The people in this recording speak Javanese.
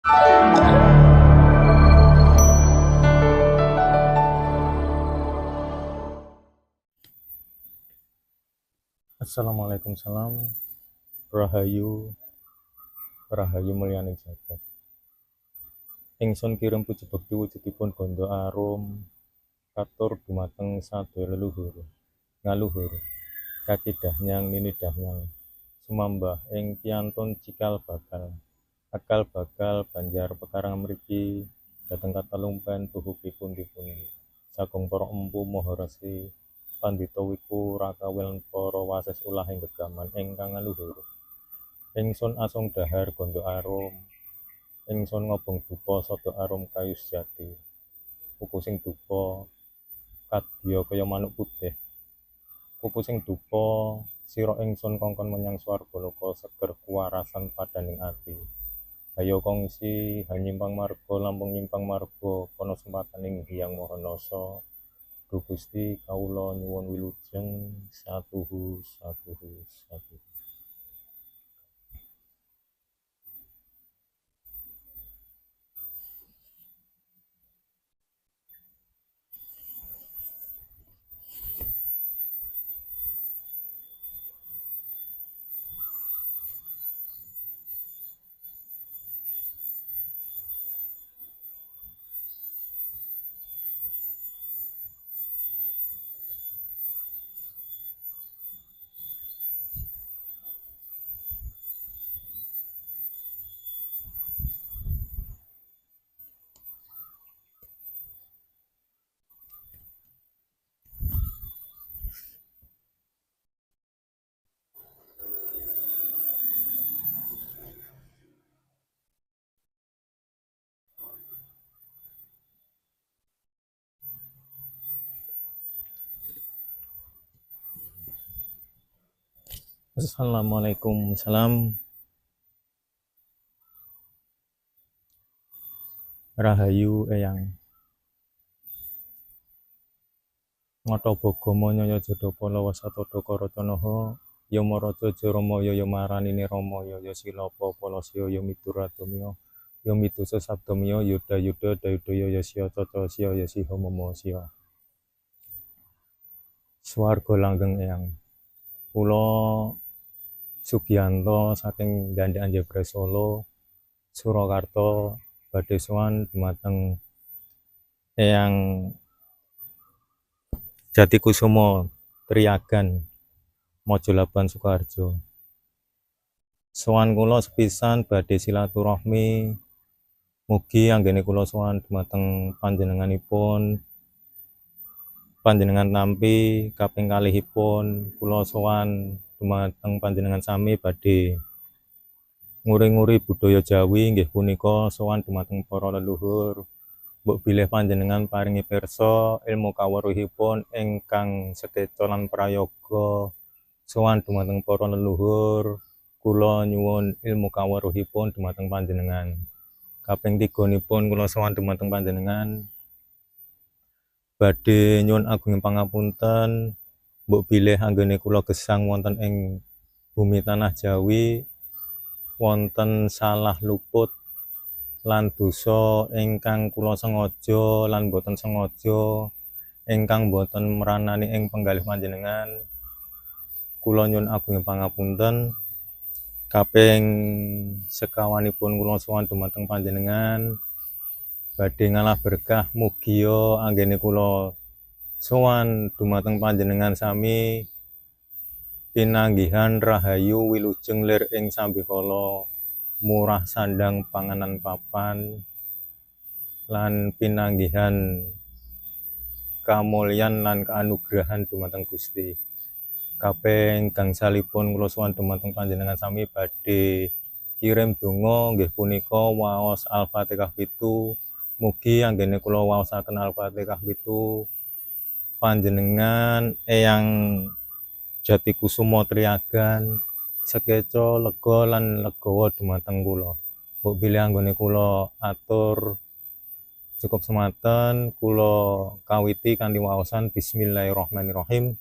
Assalamualaikum salam Rahayu Rahayu mulyaning jagat. Ingsun kirim puji bekti wujudipun gondo arum katur dumateng sadaya leluhur ngaluhur kakidahnyang ninidahyang sumambah ing piantun cikal bakal akal bakal banjar pekarang mriki dhateng katalumpen tuhuki pundi-pundi saking para empu maha resi pandhita wiku rakawel para wasis ulahing gegaman ingkang ngaluhur. Ingsun asung dhahar gondo arum, ingsun ngobong dupa sada arum kayu sejati. Kuku sing dupa kadya kaya manuk putih. Kuku sing dupa sira ingsun kongkon menyang swarga loka seger kuwarasan padaning ati. Hayo kongsi hanyimpang marga lampung nyimpang marga kono sempataning Hyang Maha Nasa. Duh Gusti kawula nyuwun wilujeng satuhu satuhu satuhu. Assalamualaikum salam Rahayu eyang Ngata Bagama nyaya Jadapala wasatodha Karacanaha Yamaraja Jarama yaya maranine Rama yaya Silapa Palasya ya Miduradamiya ya Midusa Sabdamiya Yuda Yuda Dayudaya Yasya Caca Sya Yasiha Mama Sya. Swarga langgeng eyang kula Sugiyanto saking Gandekan Jebres Solo Surakarta badhe sowan dumateng eyang Jatikusuma Triagan Majalaban Sukoharjo. Sowan kula sepisan badhe silaturahmi mugi anggene kula sowan dumateng panjenengan nampi kaping kalihipun kula sowan dumateng panjenengan sami badhe nguri-nguri budaya Jawi inggih punika sowan dumateng para leluhur. Mbok bilih panjenengan paringi pirsa ilmu kawruhipun ingkang sekeca lan prayoga sowan dumateng para leluhur. Kula nyuwun ilmu kawruhipun dumateng panjenengan. Kaping tiganipun kula sowan dumateng panjenengan badhe nyuwun agunging pangapunten mbok bilih anggene kula gesang wonten ing bumi tanah Jawi wonten salah luput lan dosa ingkang kula sengaja lan boten sengaja ingkang boten meranani ing penggalih panjenengan. Kula nyuwun agunging pangapunten. Kaping sekawanipun kula sowan dumateng panjenengan badhe ngalah berkah mugia anggene kula sowan dumateng panjenengan sami pinanggihan rahayu wilujeng lir ing sambikala murah sandang panganan papan lan pinanggihan kamulyan lan kaanugrahan dumateng Gusti. Kaping gangsalipun kula sowan dumateng panjenengan sami badhe kirim donga nggih punika waos Al-Fatihah 7. Mugi anggene kula waosaken Al-Fatihah 7 panjenengan eyang Jatikusuma Triagan sekeca lega lan legawa dumateng kula. Mbok bilih anggone kula atur cukup semanten, kula kawiti kanthi waosan Bismillahirrahmanirrahim.